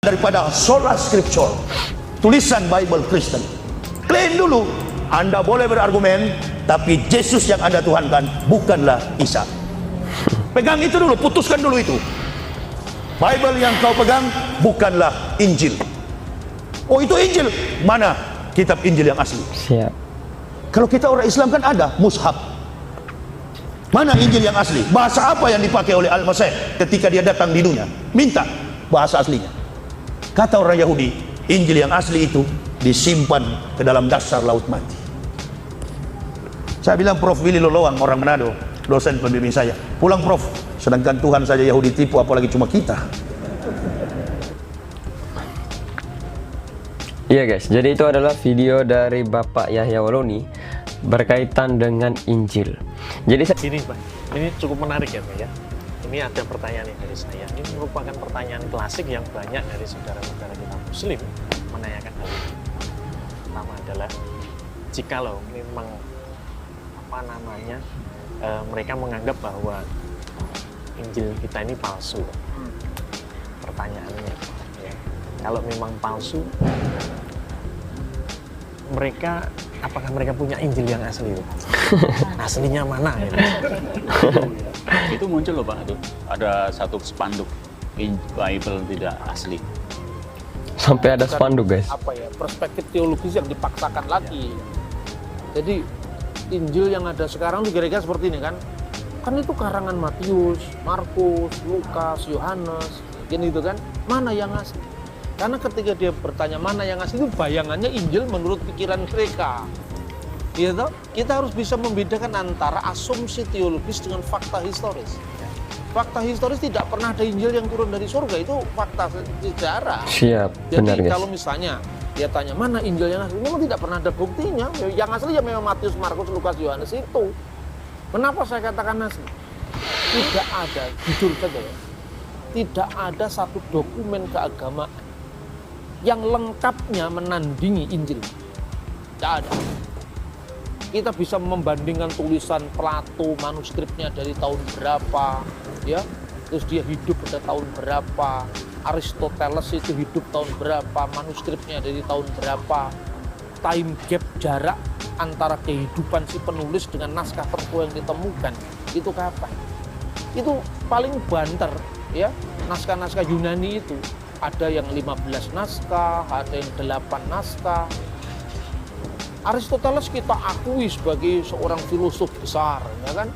daripada sola scripture, tulisan Bible Kristen. Klaim dulu, Anda boleh berargumen, tapi Yesus yang Anda tuhankan bukanlah Isa. Pegang itu dulu, putuskan dulu itu. Bible yang kau pegang bukanlah Injil. Oh, itu Injil. Mana kitab Injil yang asli? Siap. Kalau kita orang Islam kan ada mushaf. Mana Injil yang asli? Bahasa apa yang dipakai oleh Al-Masih ketika dia datang di dunia? Minta bahasa aslinya. Kata orang Yahudi, Injil yang asli itu disimpan ke dalam dasar laut mati. Saya bilang, Prof Willy Loloang, orang Manado, dosen pembimbing saya, pulang Prof, sedangkan Tuhan saja Yahudi tipu, apalagi cuma kita. Iya guys, jadi itu adalah video dari Bapak Yahya Waloni berkaitan dengan Injil. Jadi Ini Pak, ini cukup menarik ya Pak ya. Ini ada pertanyaan yang dari saya. Ini merupakan pertanyaan klasik yang banyak dari saudara-saudara kita Muslim menanyakan hal ini. Pertama adalah, jikalau memang mereka menganggap bahwa Injil kita ini palsu. Pertanyaannya, ya, kalau memang palsu, apakah mereka punya Injil yang asli? Aslinya mana? Ya? Itu muncul loh Pak, itu ada satu spanduk Bible tidak asli. sampai ada spanduk guys. Apa ya, perspektif teologis yang dipaksakan lagi. Jadi Injil yang ada sekarang itu kira-kira seperti ini kan itu karangan Matius, Markus, Lukas, Yohanes, gitu kan, mana yang asli? Karena ketika dia bertanya mana yang asli, itu bayangannya Injil menurut pikiran mereka. Gitu? Kita harus bisa membedakan antara asumsi teologis dengan fakta historis. Fakta historis tidak pernah ada Injil yang turun dari surga, itu fakta sejarah. Siap, benar Jadi guys. kalau misalnya dia tanya mana Injil yang asli, memang tidak pernah ada buktinya. Yang asli ya memang Matius, Markus, Lukas, Yohanes itu. Kenapa saya katakan asli? Tidak ada, jujur saja ya, tidak ada satu dokumen keagamaan yang lengkapnya menandingi Injil. Tidak ada. Kita bisa membandingkan tulisan Plato, manuskripnya dari tahun berapa, ya, terus dia hidup pada tahun berapa, Aristoteles itu hidup tahun berapa, manuskripnya dari tahun berapa, time gap, jarak antara kehidupan si penulis dengan naskah tertua yang ditemukan, itu kapan? Itu paling banter, ya, naskah-naskah Yunani itu, ada yang 15 naskah, ada yang 8 naskah. Aristoteles kita akui sebagai seorang filosof besar, ya kan?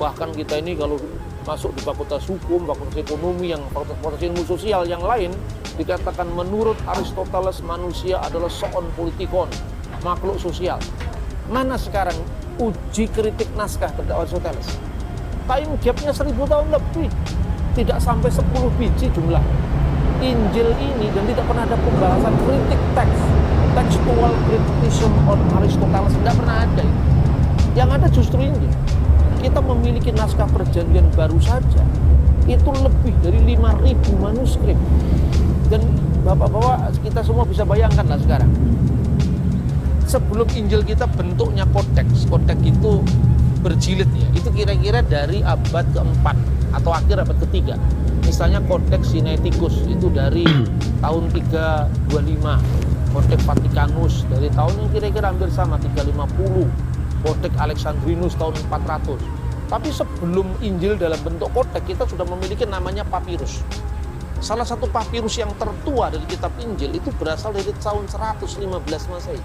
Bahkan kita ini kalau masuk di fakultas hukum, fakultas ekonomi, yang fakultas ilmu sosial yang lain, dikatakan menurut Aristoteles manusia adalah soon politikon, makhluk sosial. Mana sekarang uji kritik naskah terhadap Aristoteles? Time gapnya 1000 tahun lebih, tidak sampai 10 biji jumlah Injil ini, dan tidak pernah ada pembahasan kritik teks. Textual criticism on Aristoteles tidak pernah ada. Yang ada justru Injil. Kita memiliki naskah perjanjian baru saja itu lebih dari 5.000 manuskrip. Dan bapak-bapak kita semua bisa bayangkan lah sekarang. Sebelum Injil kita bentuknya kodeks. Kodeks itu berjilid ya. Itu kira-kira dari abad keempat atau akhir abad ketiga. Misalnya Kodeks Sinaiticus itu dari tahun 325. Kodeks Vatikanus dari tahun yang kira-kira hampir sama 350. Kodeks Alexandrinus tahun 400. Tapi sebelum Injil dalam bentuk kodeks, kita sudah memiliki namanya papirus. Salah satu papirus yang tertua dari kitab Injil itu berasal dari tahun 115 Masehi.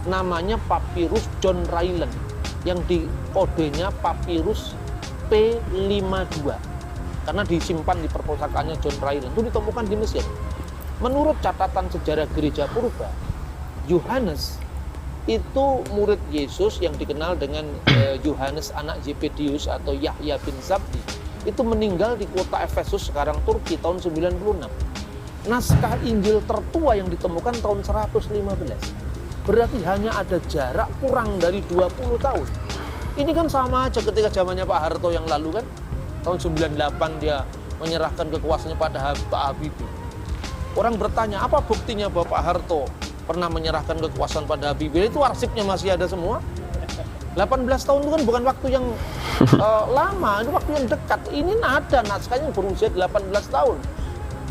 Namanya papirus John Ryland, yang di kodenya papirus P52. Karena disimpan di perpustakaannya John Ryland, itu ditemukan di Mesir. Menurut catatan sejarah gereja purba, Yohanes itu murid Yesus yang dikenal dengan Yohanes anak Zebedius atau Yahya bin Zabdi. Itu meninggal di kota Efesus, sekarang Turki, tahun 96. Naskah Injil tertua yang ditemukan tahun 115. Berarti hanya ada jarak kurang dari 20 tahun. Ini kan sama aja ketika zamannya Pak Harto yang lalu kan. Tahun 98 dia menyerahkan kekuasaannya pada Pak Habibie. Orang bertanya, apa buktinya Bapak Harto pernah menyerahkan kekuasaan pada Habibie? Itu arsipnya masih ada semua. 18 tahun itu kan bukan waktu yang lama, itu waktu yang dekat. Ini ada naskahnya berusia 18 tahun.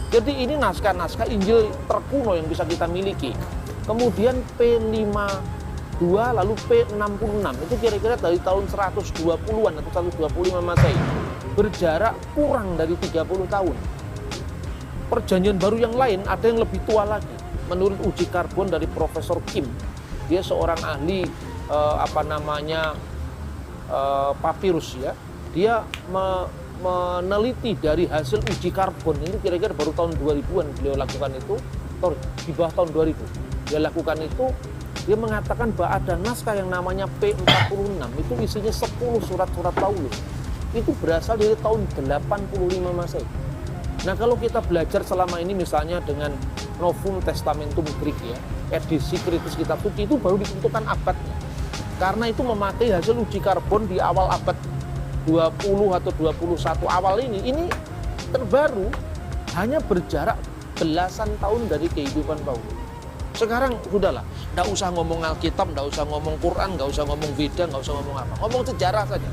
Jadi ini naskah-naskah Injil terkuno yang bisa kita miliki. Kemudian P52 lalu P66 itu kira-kira dari tahun 120-an atau 125 Masehi. Berjarak kurang dari 30 tahun. Perjanjian baru yang lain ada yang lebih tua lagi. Menurut uji karbon dari Profesor Kim, dia seorang ahli papirus ya. Dia meneliti dari hasil uji karbon ini kira-kira baru tahun 2000-an beliau lakukan itu, di bawah tahun 2000 dia lakukan itu. Dia mengatakan bahwa ada naskah yang namanya P46 itu isinya 10 surat-surat Paulus, itu berasal dari tahun 85 Masehi. Nah kalau kita belajar selama ini misalnya dengan Novum Testamentum Greek ya, edisi kritis kitab suci, itu baru ditentukan abadnya, karena itu memakai hasil uji karbon di awal abad 20 atau 21 awal ini terbaru, hanya berjarak belasan tahun dari kehidupan Paulus. Sekarang sudahlah, nggak usah ngomong Alkitab, nggak usah ngomong Quran, nggak usah ngomong Veda, nggak usah ngomong apa, ngomong sejarah saja.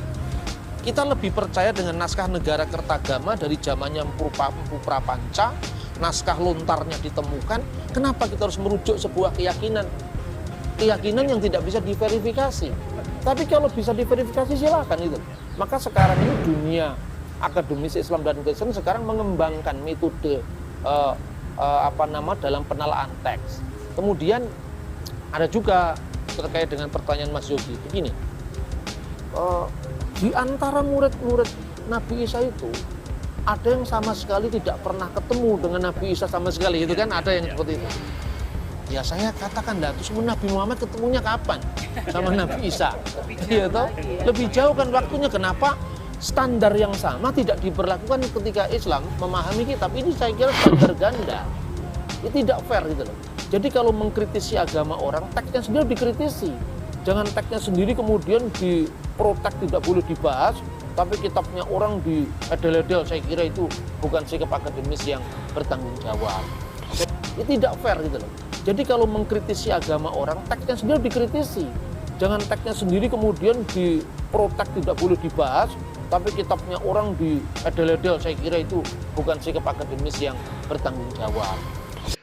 Kita lebih percaya dengan naskah negara Kertagama dari zamannya Empu Prapanca, naskah lontarnya ditemukan. Kenapa kita harus merujuk sebuah keyakinan yang tidak bisa diverifikasi? Tapi kalau bisa diverifikasi silakan itu. Maka sekarang ini dunia akademis Islam dan Kristen sekarang mengembangkan metode dalam penelaan teks. Kemudian ada juga terkait dengan pertanyaan Mas Yogi begini. Di antara murid-murid Nabi Isa itu ada yang sama sekali tidak pernah ketemu dengan Nabi Isa sama sekali, itu kan ada yang seperti itu. Ya saya katakan dah, terus Nabi Muhammad ketemunya kapan sama Nabi Isa? Iya toh? Lebih jauh kan waktunya. Kenapa standar yang sama tidak diberlakukan ketika Islam memahami kitab? Ini saya kira standar ganda. Ini tidak fair gitu loh. Jadi kalau mengkritisi agama orang, teksnya sendiri dikritisi. Jangan teksnya sendiri kemudian diprotek, tidak boleh dibahas, tapi kitabnya orang diedel-edel. Saya kira itu bukan sikap akademis yang bertanggung jawab. Ini tidak fair gitu loh. Jadi kalau mengkritisi agama orang, teksnya sendiri dikritisi. Jangan teksnya sendiri kemudian diprotek, tidak boleh dibahas, tapi kitabnya orang diedel-edel. Saya kira itu bukan sikap akademis yang bertanggung jawab.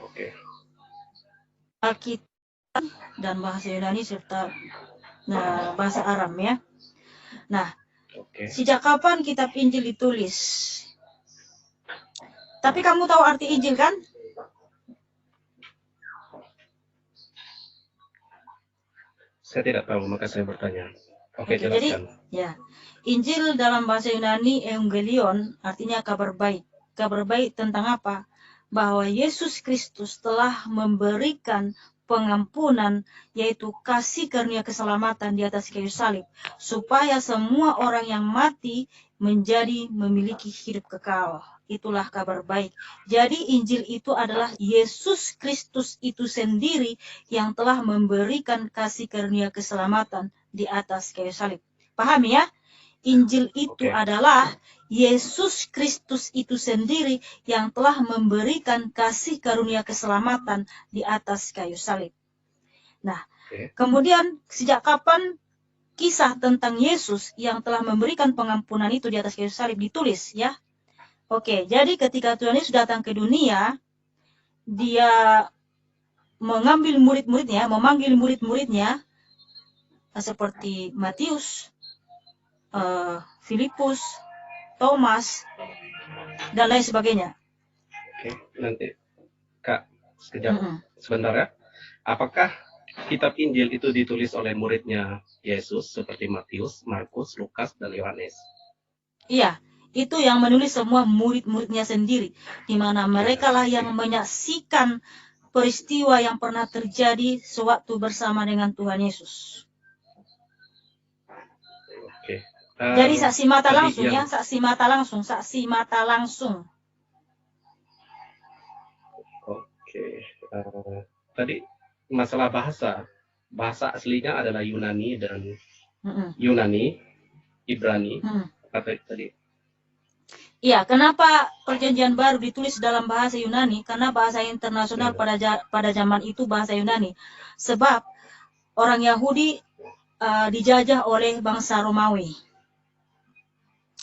Oke. Alkitab dan bahasa Yunani serta bahasa Aram ya. Nah, sejak kapan kitab Injil ditulis? Tapi kamu tahu arti Injil kan? Saya tidak tahu, maka saya bertanya. Oke, Jadi, jelaskan. ya, Injil dalam bahasa Yunani Evangelion artinya kabar baik. Kabar baik tentang apa? Bahwa Yesus Kristus telah memberikan pengampunan, yaitu kasih karunia keselamatan di atas kayu salib, supaya semua orang yang mati memiliki hidup kekal. Itulah kabar baik. Jadi Injil itu adalah Yesus Kristus itu sendiri yang telah memberikan kasih karunia keselamatan di atas kayu salib. Paham ya? Injil itu adalah Yesus Kristus itu sendiri yang telah memberikan kasih karunia keselamatan di atas kayu salib. Nah, kemudian sejak kapan kisah tentang Yesus yang telah memberikan pengampunan itu di atas kayu salib ditulis ya? Oke, jadi ketika Tuhan Yesus datang ke dunia, dia memanggil murid-muridnya seperti Matius, Filipus, Thomas, dan lain sebagainya. Oke, nanti Kak, sekejap, sebentar ya. Apakah kitab Injil itu ditulis oleh muridnya Yesus seperti Matius, Markus, Lukas, dan Yohanes? Iya, itu yang menulis semua murid-muridnya sendiri, di mana mereka lah yang menyaksikan peristiwa yang pernah terjadi sewaktu bersama dengan Tuhan Yesus. Oke. Jadi saksi mata langsung yang... ya, saksi mata langsung. Oke. Tadi masalah bahasa aslinya adalah Yunani dan Yunani, Ibrani. Apa tadi? Iya, kenapa Perjanjian Baru ditulis dalam bahasa Yunani? Karena bahasa internasional pada zaman itu bahasa Yunani. Sebab orang Yahudi dijajah oleh bangsa Romawi.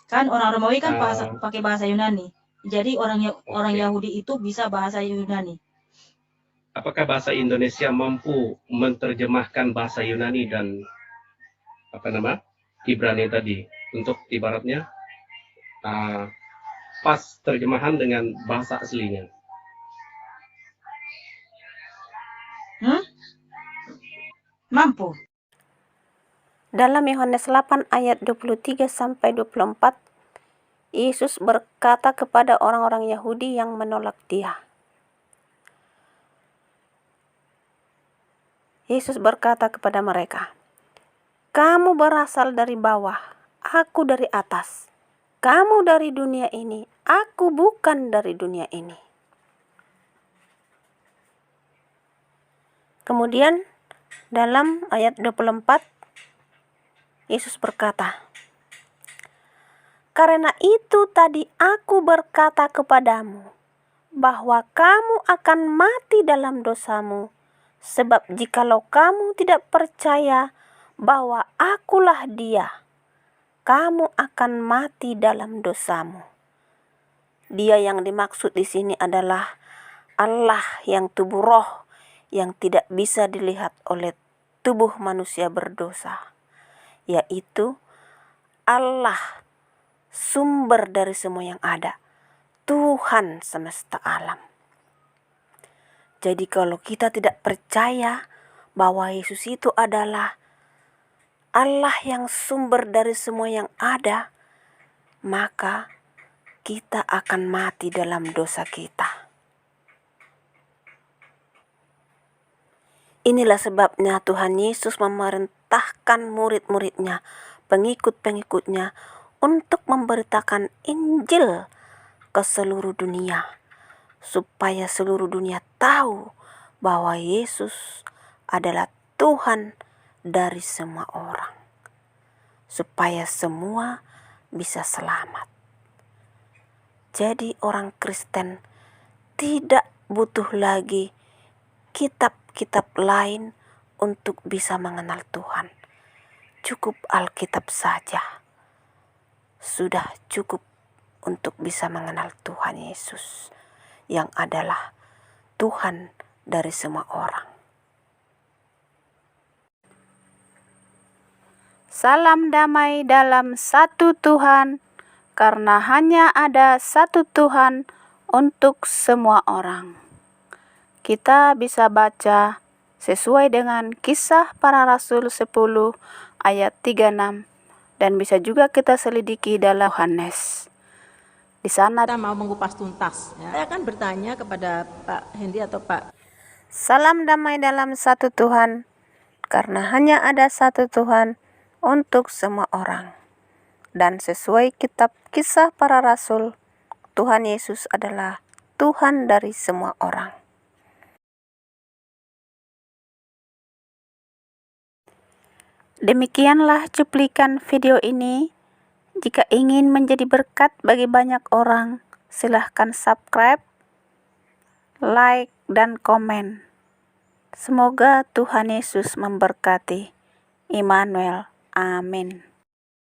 Kan orang Romawi kan pakai bahasa Yunani. Jadi orang Oke. Yahudi itu bisa bahasa Yunani. Apakah bahasa Indonesia mampu menerjemahkan bahasa Yunani dan Ibrani tadi untuk ibaratnya pas terjemahan dengan bahasa aslinya? Mampu. Dalam Yohanes 8 ayat 23 sampai 24, Yesus berkata kepada orang-orang Yahudi yang menolak Dia. Yesus berkata kepada mereka, "Kamu berasal dari bawah, aku dari atas. Kamu dari dunia ini, aku bukan dari dunia ini." Kemudian dalam ayat 24, Yesus berkata, "Karena itu tadi aku berkata kepadamu, bahwa kamu akan mati dalam dosamu, sebab jikalau kamu tidak percaya bahwa akulah Dia, kamu akan mati dalam dosamu." Dia yang dimaksud di sini adalah Allah yang tubuh roh, yang tidak bisa dilihat oleh tubuh manusia berdosa, yaitu Allah, sumber dari semua yang ada, Tuhan semesta alam. Jadi kalau kita tidak percaya bahwa Yesus itu adalah Allah yang sumber dari semua yang ada, maka kita akan mati dalam dosa kita. Inilah sebabnya Tuhan Yesus memerintahkan murid-muridnya, pengikut-pengikutnya, untuk memberitakan Injil ke seluruh dunia, supaya seluruh dunia tahu bahwa Yesus adalah Tuhan dari semua orang, supaya semua bisa selamat. Jadi orang Kristen tidak butuh lagi kitab-kitab lain untuk bisa mengenal Tuhan. Cukup Alkitab saja. Sudah cukup untuk bisa mengenal Tuhan Yesus, yang adalah Tuhan dari semua orang. Salam damai dalam satu Tuhan, karena hanya ada satu Tuhan untuk semua orang. Kita bisa baca sesuai dengan Kisah Para Rasul 10 ayat 36, dan bisa juga kita selidiki dalam Yohanes. Di sana kita mau mengupas tuntas. Saya akan bertanya kepada Pak Hendy atau Pak. Salam damai dalam satu Tuhan, karena hanya ada satu Tuhan untuk semua orang. Dan sesuai kitab Kisah Para Rasul, Tuhan Yesus adalah Tuhan dari semua orang. Demikianlah cuplikan video ini. Jika ingin menjadi berkat bagi banyak orang, silahkan subscribe, like, dan komen. Semoga Tuhan Yesus memberkati. Immanuel. Amin.